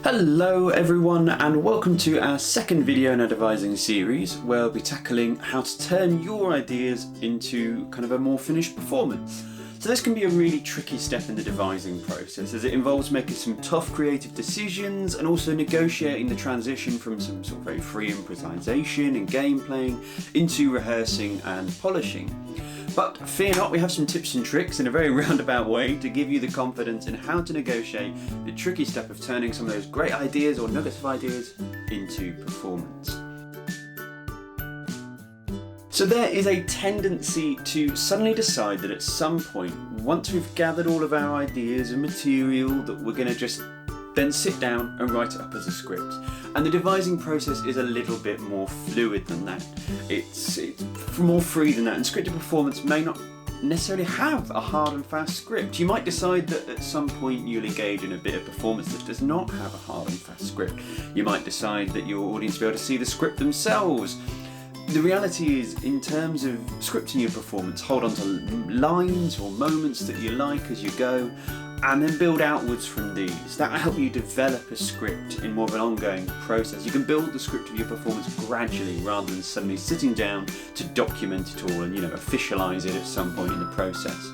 Hello everyone, and welcome to our second video in our devising series where we'll be tackling how to turn your ideas into kind of a more finished performance. So this can be a really tricky step in the devising process as it involves making some tough creative decisions and also negotiating the transition from some sort of very free improvisation and game playing into rehearsing and polishing. But fear not, we have some tips and tricks in a very roundabout way to give you the confidence in how to negotiate the tricky step of turning some of those great ideas or nuggets of ideas into performance. So there is a tendency to suddenly decide that at some point, once we've gathered all of our ideas and material, that we're going to just then sit down and write it up as a script. And the devising process is a little bit more fluid than that. It's more free than that, and scripted performance may not necessarily have a hard and fast script. You might decide that at some point you'll engage in a bit of performance that does not have a hard and fast script. You might decide that your audience will be able to see the script themselves. The reality is, in terms of scripting your performance, hold on to lines or moments that you like as you go, and then build outwards from these. That will help you develop a script in more of an ongoing process. You can build the script of your performance gradually rather than suddenly sitting down to document it all and officialise it at some point in the process.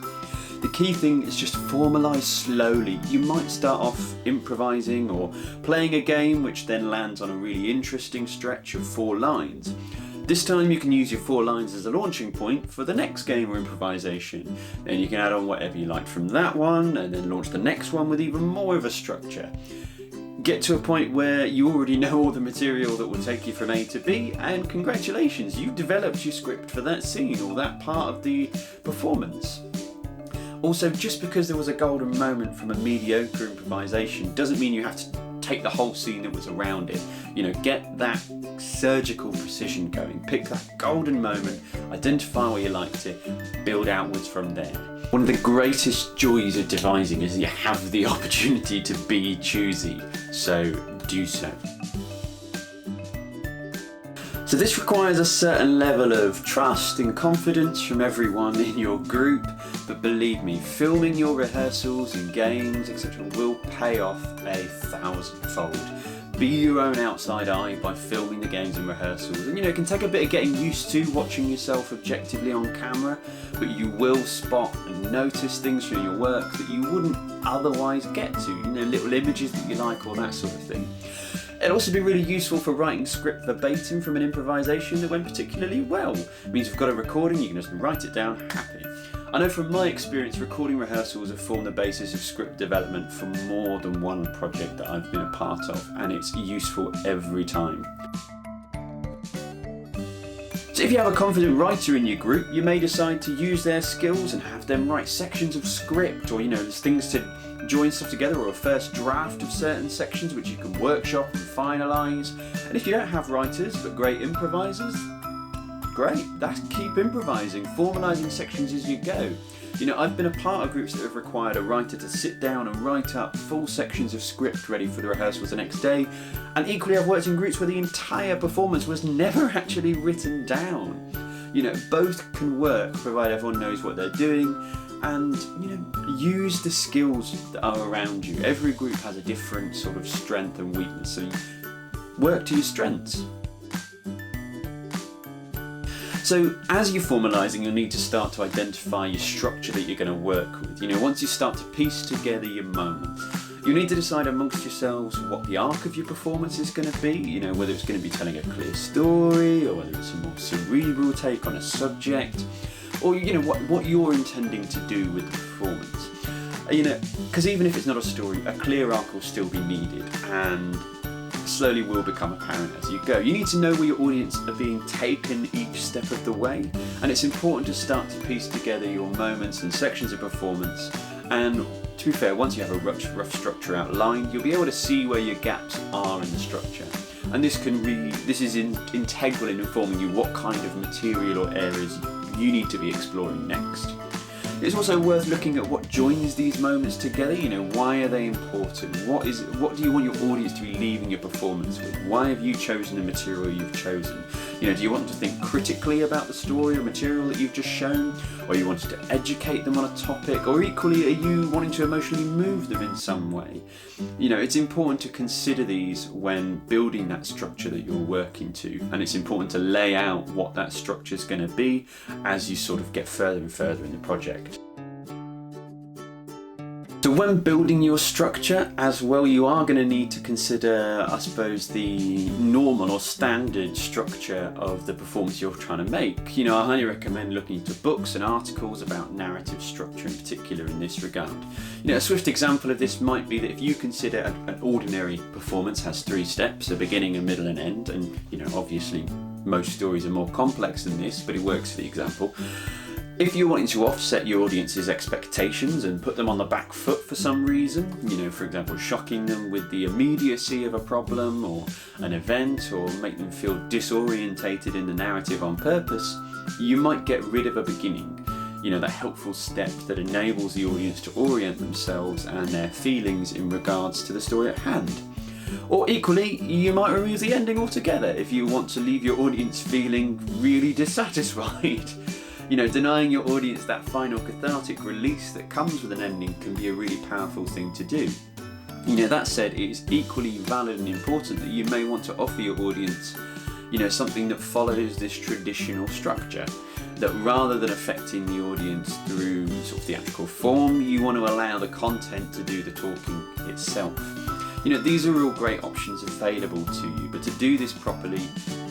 The key thing is just formalise slowly. You might start off improvising or playing a game which then lands on a really interesting stretch of 4 lines. This time you can use your 4 lines as a launching point for the next game or improvisation. Then you can add on whatever you like from that one and then launch the next one with even more of a structure. Get to a point where you already know all the material that will take you from A to B, and congratulations, you've developed your script for that scene or that part of the performance. Also, just because there was a golden moment from a mediocre improvisation doesn't mean you have to take the whole scene that was around it. Get that surgical precision going. Pick that golden moment, identify where you liked it, build outwards from there. One of the greatest joys of devising is you have the opportunity to be choosy, so do so. So this requires a certain level of trust and confidence from everyone in your group, but believe me, filming your rehearsals and games, etc. will pay off 1,000-fold. Be your own outside eye by filming the games and rehearsals. And it can take a bit of getting used to watching yourself objectively on camera, but you will spot and notice things from your work that you wouldn't otherwise get to, little images that you like, all that sort of thing. It'll also be really useful for writing script verbatim from an improvisation that went particularly well. It means you've got a recording, you can just write it down, happy. I know from my experience, recording rehearsals have formed the basis of script development for more than one project that I've been a part of, and it's useful every time. So if you have a confident writer in your group, you may decide to use their skills and have them write sections of script, or there's things to join stuff together, or a first draft of certain sections which you can workshop and finalise. And if you don't have writers but great improvisers, great, keep improvising, formalising sections as you go. I've been a part of groups that have required a writer to sit down and write up full sections of script ready for the rehearsals the next day, and equally I've worked in groups where the entire performance was never actually written down. Both can work provided everyone knows what they're doing, and use the skills that are around you. Every group has a different sort of strength and weakness, so work to your strengths. So as you're formalising, you'll need to start to identify your structure that you're going to work with. Once you start to piece together your moments, you need to decide amongst yourselves what the arc of your performance is going to be, whether it's going to be telling a clear story, or whether it's a more cerebral take on a subject, or what you're intending to do with the performance. Because even if it's not a story, a clear arc will still be needed, and slowly will become apparent as you go. You need to know where your audience are being taken each step of the way, and it's important to start to piece together your moments and sections of performance. And to be fair, once you have a rough structure outlined, you'll be able to see where your gaps are in the structure. And this is integral in informing you what kind of material or areas you need to be exploring next. It's also worth looking at what joins these moments together. Why are they important? What do you want your audience to be leaving your performance with? Why have you chosen the material you've chosen? You know, do you want to think critically about the story or material that you've just shown? Or you wanted to educate them on a topic? Or equally, are you wanting to emotionally move them in some way? You know, it's important to consider these when building that structure that you're working to, and it's important to lay out what that structure is going to be as you sort of get further and further in the project. So when building your structure as well, you are going to need to consider, I suppose, the normal or standard structure of the performance you're trying to make. You know, I highly recommend looking into books and articles about narrative structure in particular in this regard. You know, a swift example of this might be that if you consider an ordinary performance has 3 steps, a beginning, a middle and end, and you know, obviously most stories are more complex than this, but it works for the example. If you're wanting to offset your audience's expectations and put them on the back foot for some reason, you know, for example, shocking them with the immediacy of a problem or an event, or make them feel disorientated in the narrative on purpose, you might get rid of a beginning, you know, that helpful step that enables the audience to orient themselves and their feelings in regards to the story at hand. Or equally, you might remove the ending altogether if you want to leave your audience feeling really dissatisfied. You know, denying your audience that final cathartic release that comes with an ending can be a really powerful thing to do. You know, that said, it is equally valid and important that you may want to offer your audience, you know, something that follows this traditional structure. That rather than affecting the audience through sort of theatrical form, you want to allow the content to do the talking itself. You know, these are all great options available to you, but to do this properly,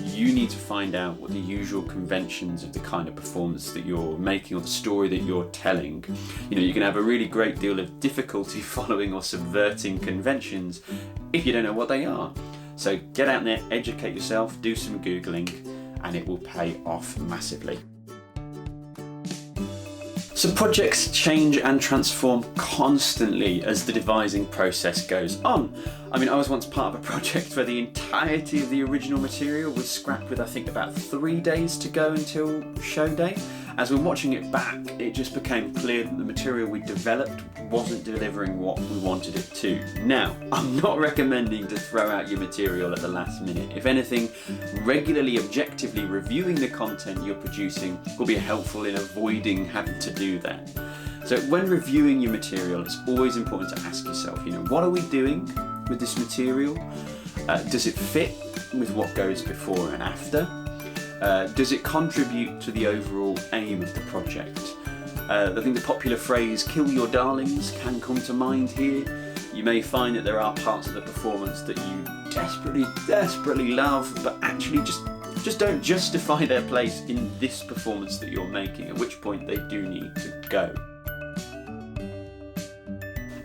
you need to find out what the usual conventions of the kind of performance that you're making or the story that you're telling. You know, you can have a really great deal of difficulty following or subverting conventions if you don't know what they are. So get out there, educate yourself, do some Googling, and it will pay off massively. So projects change and transform constantly as the devising process goes on. I mean, I was once part of a project where the entirety of the original material was scrapped with, I think, about 3 days to go until show day. As we're watching it back, it just became clear that the material we developed wasn't delivering what we wanted it to. Now, I'm not recommending to throw out your material at the last minute. If anything, regularly objectively reviewing the content you're producing will be helpful in avoiding having to do that. So when reviewing your material, it's always important to ask yourself, you know, what are we doing with this material? Does it fit with what goes before and after? Does it contribute to the overall aim of the project? I think the popular phrase, kill your darlings, can come to mind here. You may find that there are parts of the performance that you desperately love, but actually just don't justify their place in this performance that you're making, at which point they do need to go.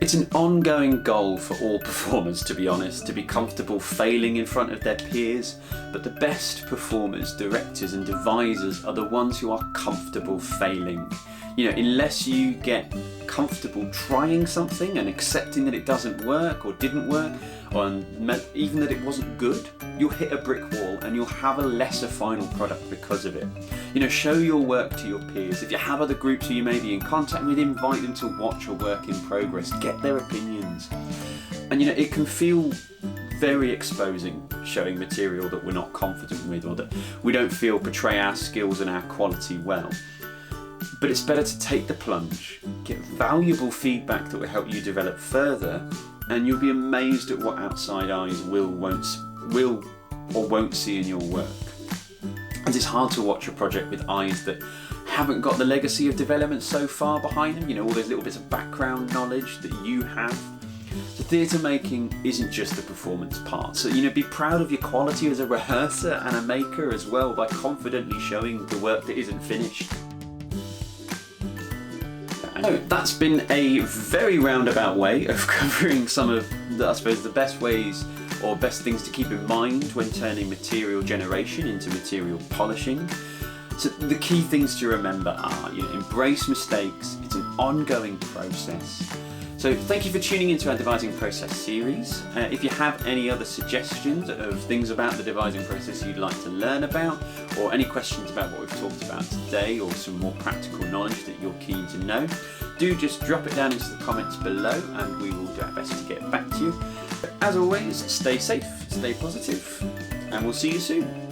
It's an ongoing goal for all performers, to be honest, to be comfortable failing in front of their peers, but the best performers, directors and devisers are the ones who are comfortable failing. You know, unless you get comfortable trying something and accepting that it doesn't work or didn't work, or even that it wasn't good, you'll hit a brick wall and you'll have a lesser final product because of it. You know, show your work to your peers. If you have other groups who you may be in contact with, invite them to watch your work in progress, get their opinions. And you know, it can feel very exposing showing material that we're not confident with or that we don't feel portray our skills and our quality well. But it's better to take the plunge, get valuable feedback that will help you develop further, and you'll be amazed at what outside eyes will or won't see in your work. And it's hard to watch a project with eyes that haven't got the legacy of development so far behind them, you know, all those little bits of background knowledge that you have. So theatre making isn't just the performance part. So, you know, be proud of your quality as a rehearser and a maker as well by confidently showing the work that isn't finished. So that's been a very roundabout way of covering some of the, I suppose, the best ways or best things to keep in mind when turning material generation into material polishing. So the key things to remember are, you know, embrace mistakes. It's an ongoing process. So thank you for tuning into our Devising Process series. If you have any other suggestions of things about the devising process you'd like to learn about, or any questions about what we've talked about today, or some more practical knowledge that you're keen to know, do just drop it down into the comments below and we will do our best to get back to you. As always, stay safe, stay positive, and we'll see you soon.